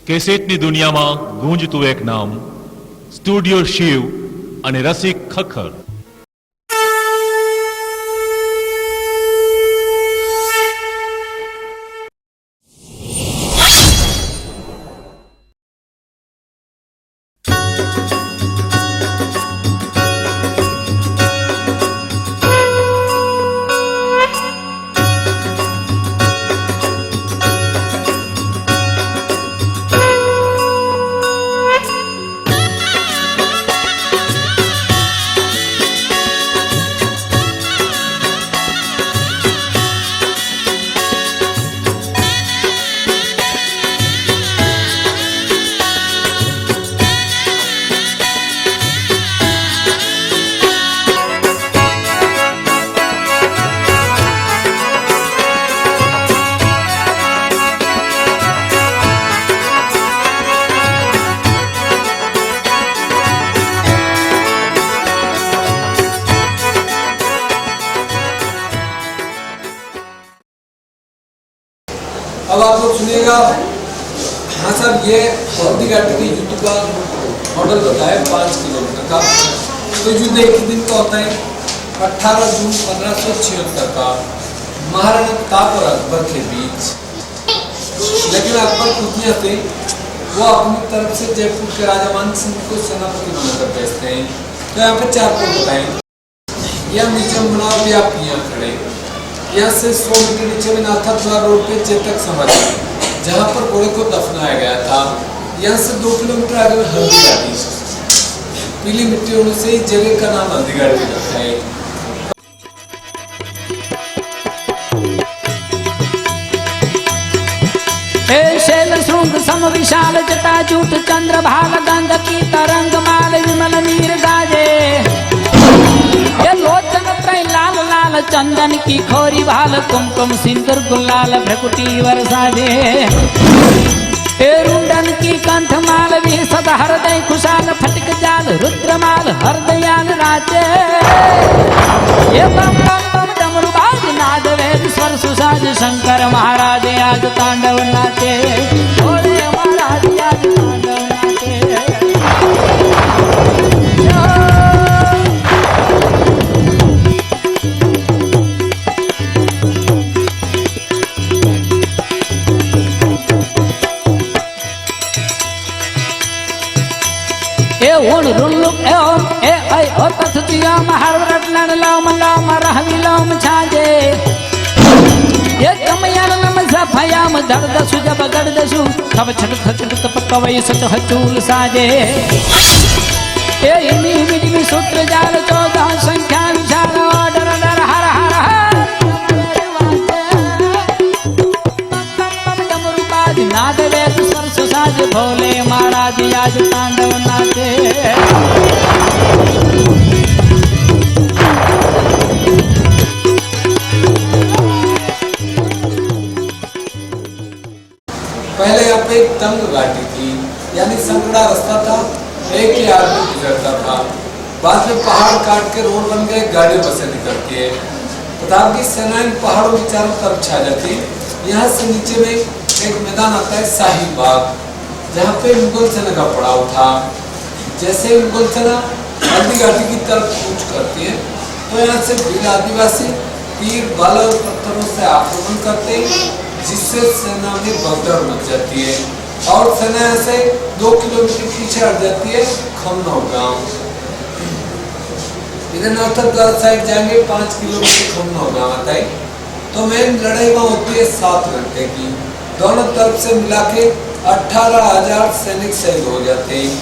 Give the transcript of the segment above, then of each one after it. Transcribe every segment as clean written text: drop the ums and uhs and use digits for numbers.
કેસેટની દુનિયામાં ગૂંજતું એક નામ, સ્ટુડિયો શિવ અને રસિક ખખર. अब आप लोग सुनिएगा। हाँ साहब, ये हल्दी घाटी की युद्ध का मॉडल बताया 5 किलोमीटर का। तो युद्ध एक दिन का होता है 18 जून 1576 का महाराणा प्रताप और अकबर के बीच। लेकिन अकबर कुतिया थे, वो अपनी तरफ से जयपुर के राजा मान सिंह को सेनापति बनाकर भेजते हैं। तो यहाँ पे 4 पॉइंट बताए। यह नीचे बनाओ भी आप यहाँ खड़े, यहाँ से 100 मीटर नीचे में नाथद्वार रोड पे चेतक समाधि, जहाँ पर घोड़े को दफनाया गया था। यहाँ से 2 किलोमीटर आगे में हल्दी घाटी, पीली मिट्टी होने से इस जगह का नाम हल्दी घाटी रखा है। शैल श्रृंग सम विशाल जटा जूट चंद्र भाल गंध की तरंग माल विमल नीर गाजे। ये लोचन त्रय लाल लाल चंदन की खोरी भाल कुमकुम सिंदूर गुलाल भ्रकुटी वरसाजे। रुंडन की कंठ माल भी सदा हृदय खुशाल फटक जाल रुद्रमाल हरदयाल राजे। ये बम बम बम डमरू बाज नाद वेद स्वर सुसाज शंकर महाराज आज तांडव नाचे। भोले महाराज आज तांडव नाचे। उन रुल्लुक एवं ए ऐ ओ तथतियम हर रत्नन लम लम रहवि लम छाजे। ये कमयन नम सफयाम दर्दसु जब गड़दसु तब छट छट तप कवई सच हचूल साजे। ए इमी मिटि सूत्र जाल 14 संख्या विशाल डर डर हर हर हर। डमरू बाज नाद वेद स्वर सुसाज भोले महाराज आज तांडव नाचे। पहले यहाँ पे एक तंग घाटी थी, यानी संकड़ा रास्ता था, एक ही आदमी गुजरता था। बाद में पहाड़ काट के रोड बन गए, गाड़ी बसें निकलती है। प्रताप की सेनाएं पहाड़ों के चारों तरफ छा जाती। यहाँ से नीचे में एक मैदान आता है शाही बाग, जहाँ पे मुगल सेना का पड़ाव था। जैसे मुगल सेना हल्दी घाटी की तरफ कूच करती है, तो यहाँ से भील आदिवासी तीर भाला और पत्थरों से आक्रमण करते हैं, जिससे सेना में भगदड़ मच जाती है और सेना यहाँ से 2 किलोमीटर पीछे हट जाती है खमनौर गांव। इधर नाथद्वार साइड जाएंगे 5 किलोमीटर खमनौर गांव आता है। तो मेन लड़ाई वहाँ होती है 7 घंटे की। दोनों तरफ से मिला के 18,000 सैनिक शहीद हो जाते हैं।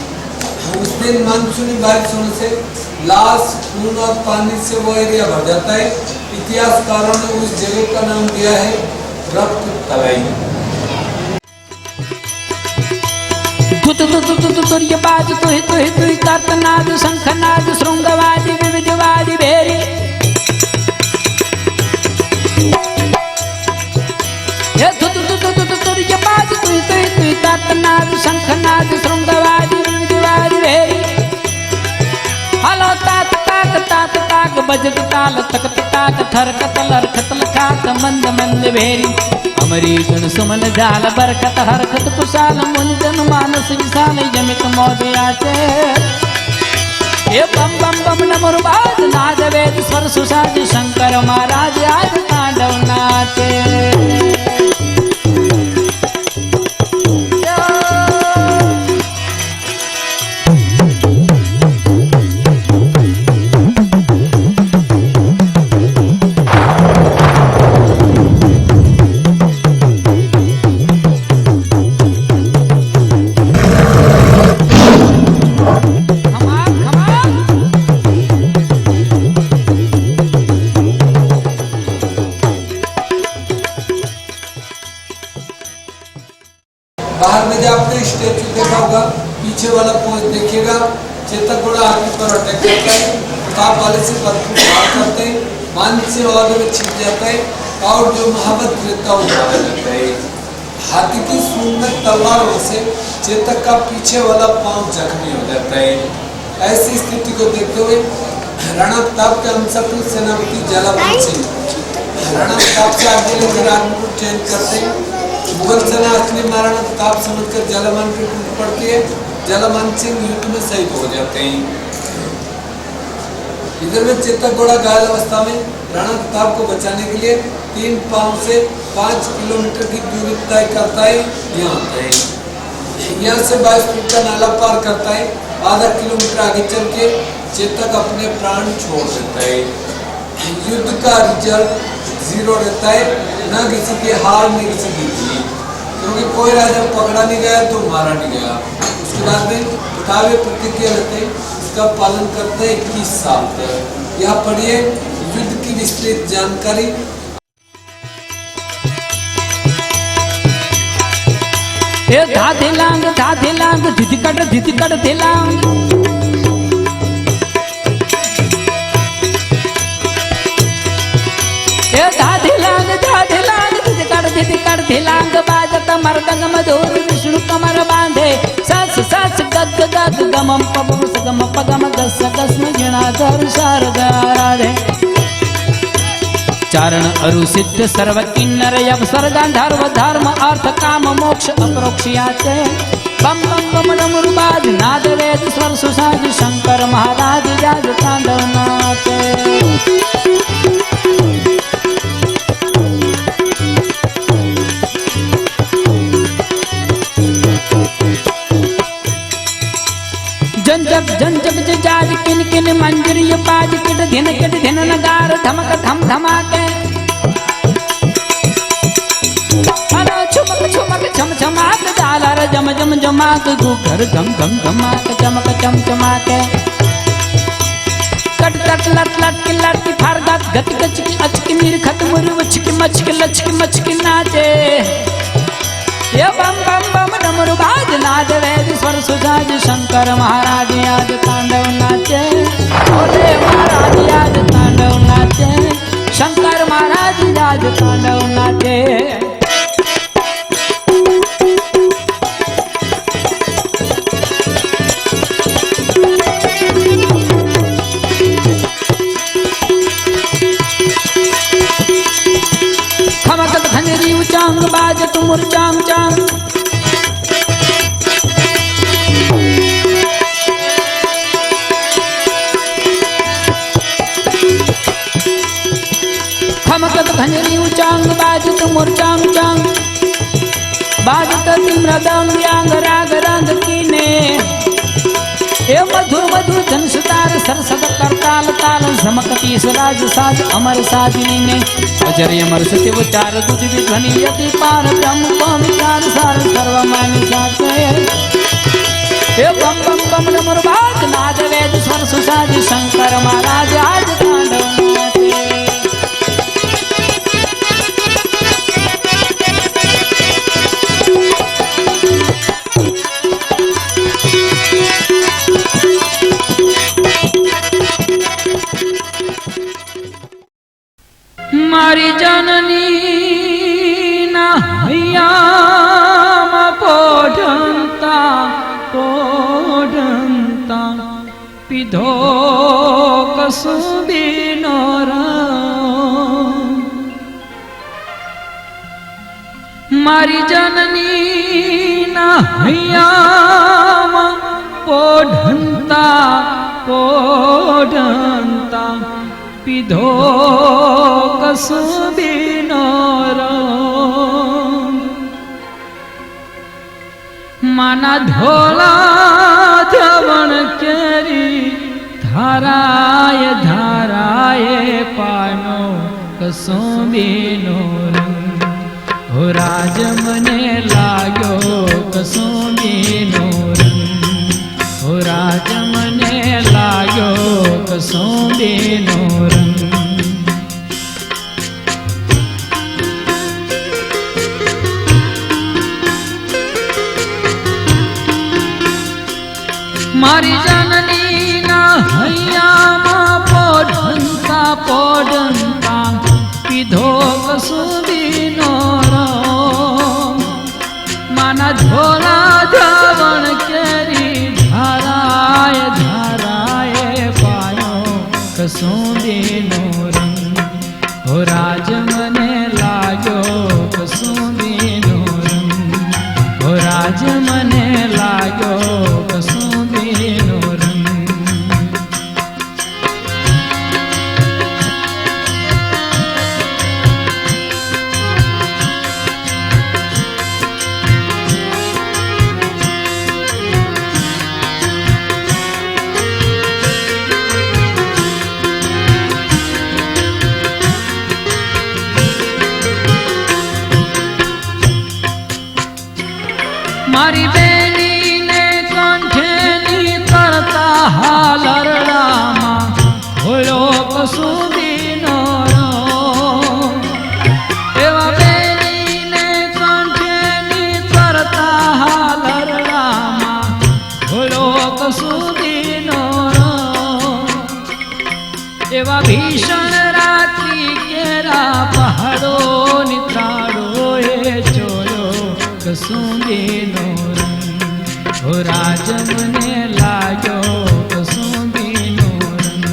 उस दिन मानसूनी बारिश होने से लाश, खून और पानी से वो एरिया भर जाता है। इतिहासकारों ने उस जगह का नाम दिया है रक्त तराई। तुर्य बाज तुहि तुहि तुहि कर्तनाद शंखनाद श्रृंगवादि विविधवादि भेरी। ये तुर्य बाज तुहि तुहि तुहि कर्तनाद शंखनाद श्रृंगवादि विविधवादि भेरी। हलो तात ताक तात ताक बजत ताल तक ताक थर कतल खतल खात मंद मंद भेरी। अमरी गुण सुमन जाल बरकत हरकत कुशाल मुन जन मानस विशाल यमित मोदयाचे ये बम बम बम डमरुबाज नाद वेद स्वर सुसाज शंकर महाराज आज तांडव नाचे बाहर में जो आपने स्टेचू देखा होगा पीछे वाला पोज देखिएगा चेतक घोड़ा हाथी पर अटैक करता है काप वाले से भरपूर भार करते हैं मान से आगे में छिप जाता है और जो महावत रहता है उठाया जाता है हाथी की सूंड में तलवारों से चेतक का पीछे वाला पांव जख्मी हो जाता है ऐसी स्थिति को देखते हुए राणा प्रताप के अंशपुर सेनापति जलावन सिंह राणा प्रताप से आगे लेकर राजपुर चयन करते हैं मुगल सेना असली महाराणा प्रताप समझकर जलावन की टूट पड़ती है जलावन सिंह युद्ध में शहीद हो जाते हैं इधर में चेतक घोड़ा घायल अवस्था में राणा प्रताप को बचाने के लिए 3 पाँव से 5 किलोमीटर की दूरी तय करता है यहाँ आता है यहाँ से 22 फीट का नाला पार करता है आधा किलोमीटर आगे चल के चेतक अपने प्राण छोड़ देता है युद्ध का रिजल्ट 0 रहता है न किसी की हार न किसी की जीत क्योंकि कोई राजा पकड़ा नहीं गया तो मारा नहीं गया उसके बाद में उठावे प्रतिज्ञा रहते इसका पालन करते 21 साल तक यहाँ पढ़िए युद्ध की विस्तृत जानकारी धाधे लांग धितिकट धिलांग धितिकट धिलांग बाजत मर्दंग मधुर विष्णु कमर बांधे सस सस गग गग गमम पबम सगम पगम गस गस जिणाधर शारदा राधे चारण अरु सिद्ध सर्व किन्नर यव स्वर्ग धर्म धर्म अर्थ काम मोक्ष अप्रोक्ष्याते बम बम बम डमरुबाज नाद वेद स्वर सुसाज शंकर महाराज जाज तांडव नाचे जंजब जाज किन किन मंजर ये बाज किट दिन नगार धमक धम धमाके अरे छुमक छम छमाक जालर जम जम जमाक गुघर घम घम घमाक चमक चम चमाके कट कट लट लट की लट की फारदात गति गचकी अचकी मीर खत मुर वचकी मचकी लचकी मचकी नाचे ये बम बम बम डमरू बाज नाद वेद स्वर सुजाज शंकर महाराज आज तांडव नाचे भोले महाराज आज तांडव नाचे शंकर महाराज आज तांडव नाचे खमकत खंजरी उचांग बाज तुमुर चांग चांग खमकत खंजरी उचांग बाज तुमुर चांग चांग बाजत मृदंग यांग राग रंग कीने हे मधुर मधुर धन सुतार सरसद करताल ताल झमकती सराज साज अमर साजनी ने अजर अमर सत्य उचार तुझ भी ध्वनि यति पार ब्रह्म को विचार सार सर्व मानि साचे हे बम बम बम डमर बाज नाद वेद स्वर सुसाज शंकर महाराज आज तांडव मारी जननी ना हयाम पोढंता पिधो कसुदी नोरा મારી જનની ના હૈયામાં પોઢંતા પોઢંતા પીધો કસુબીનો રંગ માના ધોળા ધવણ કેરી ધારાય ધારાય પાનો કસુબીનો રંગ હો રાજ મને લાગ્યો કસુબીનો રંગ હો રાજ મને લાગ્યો કસુબીનો રંગ મારી જનની ના હૈયામાં પોઢંતા પોઢંતા પીધો કસુબીનો રંગ માના ધોળા ધવણ કેરી ધારાય ધારાય પાયો કસુબીનો રંગ હો રાજ મને લાગ્યો કસુબીનો રંગ હો રાજ મને લાગ્યો કસુબીનો રંગ મારી બેનીને કંઠેની કરતા હાલરડામાં હોળો કસુબીનો રંગ એવા બેનીને કંઠેની કરતા હાલરડામાં હોળો કસુબીનો રંગ એવા ભીષણ રાત્રિ કેરા પહાડો નિત્રાડો એ જોયો કસુબીનો રંગ હો રાજ મને લાગ્યો કસુબીનો રંગ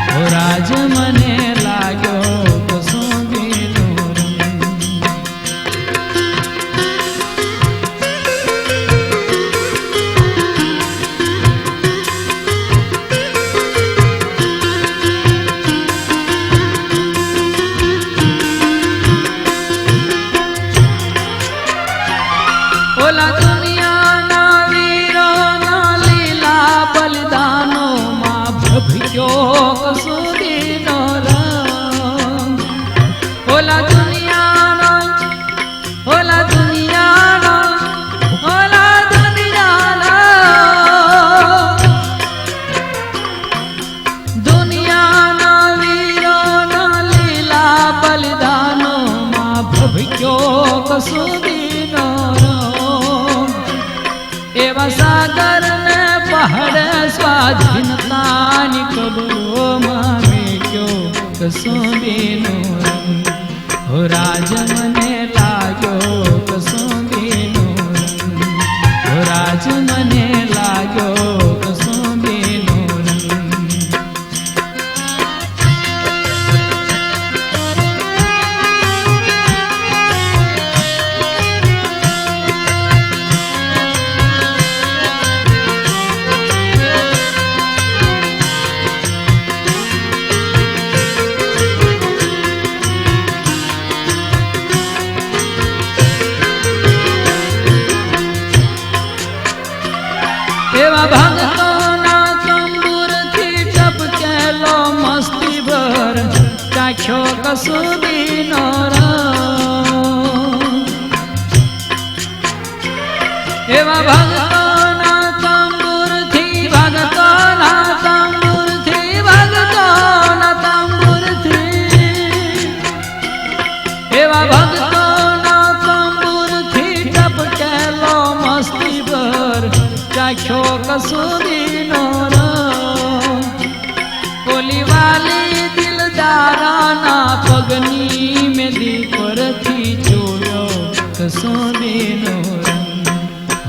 હો રાજ મને લાગ્યો કસુબીનો રંગ ઓલા દુનિયાના વીરોના લીલા બલિદાનોમાં ભભક્યો કસુબીનો રંગ ઓલા દુનિયાના દુનિયાના વીરોના લીલા બલિદાનોમાં ભભક્યો કસુબીનો એવા સાગર ને પહાડે સ્વાધીનતાની કબરોમાં મેક્યો કસુબીનો રંગ હો રાજ મને લાગ્યો કસુબીનો રંગ હો રાજ મને લાગ્યો કસુબીનો રંગ એવા ભક્તોના તંબુરથી ટપકેલો મસ્તી ભર ચાખ્યો કસુબીનો રંગ એવા ભક્તોના તંબુરથી એવા ભક્તોના તંબુરથી ટપકેલો મસ્તી ભર ચાખ્યો કસુબીનો રંગ ઓલી વાલી દિલદારાના પગની મેદી પરથી જોયો કસુબીનો રંગ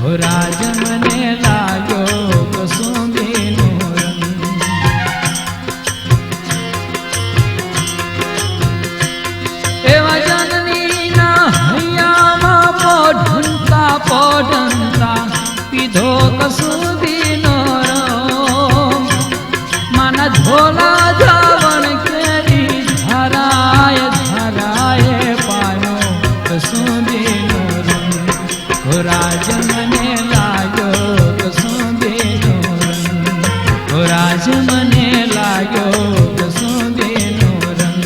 હો રાજ મને લાગ્યો કસુબીનો રંગ એવા જનનીના હૈયામાં લીધો કસુંબીનો રંગ માના ઝોલા જાવણ કેરી ધરાય ધરાય પાયો કસુંબીનો રંગ હો રાજ મને લાગ્યો કસુંબીનો રંગ હો રાજ મને લાગ્યો કસુંબીનો રંગ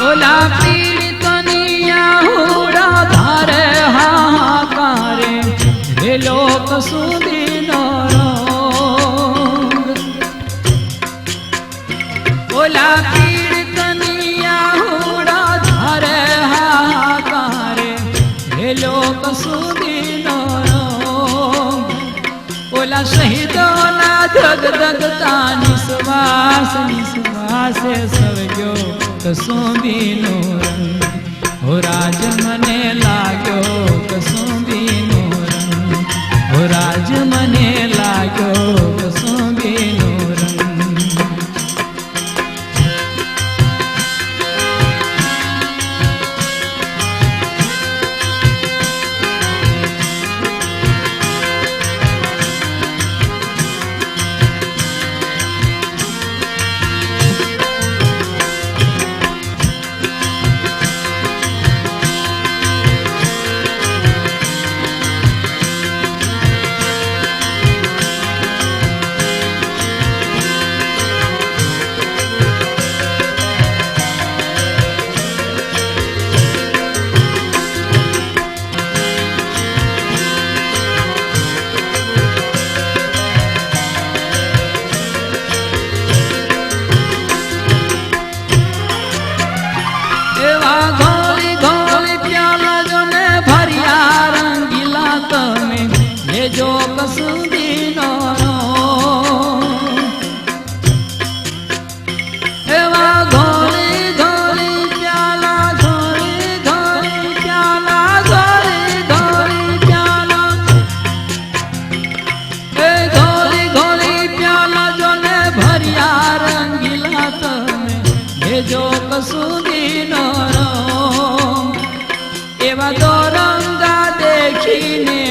ઓલા પીડિતની આહુડા ધારે હાહાકારે રેલો કસુંબીનો રંગ ઓલા પીડિતની આહુડા ધારે હાહાકારે રેલો કસુંબીનો રંગ ઓલા શહીદોના જગદગતા નિશ્વાસ નિશ્વાસે સવગ્યો કસુંબીનો રંગ હો રાજ મને લાગ્યો કસુંબીનો રંગ હો રાજ મને લાગ્યો કસુંબીનો રંગ જો કસુંબીનો એવા ઘોરી ઘોરી પ્યાલા ઘોરી ઘોરી પ્યાલા ઘોરી ઘોરી પ્યાલા એ ઘોરી ઘોરી પ્યાલા જોને ભર્યા રંગીલા તમે એ જો કસુંબીનો એવા દોરંગા દેખીને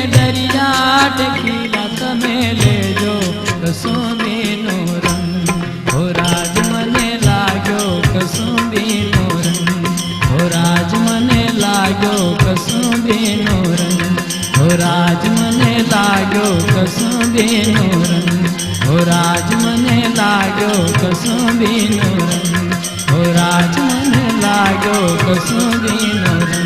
ટેકીલા તમે લેજો કસુંબીનો રંગ હો રાજ મને લાગ્યો કસુંબીનો રંગ હો રાજ મને લાગ્યો કસુંબીનો રંગ હો રાજ મને લાગ્યો કસુંબીનો રંગ હો રાજ મને લાગ્યો કસુંબીનો રંગ હો રાજ મને લાગ્યો કસુંબીનો રંગ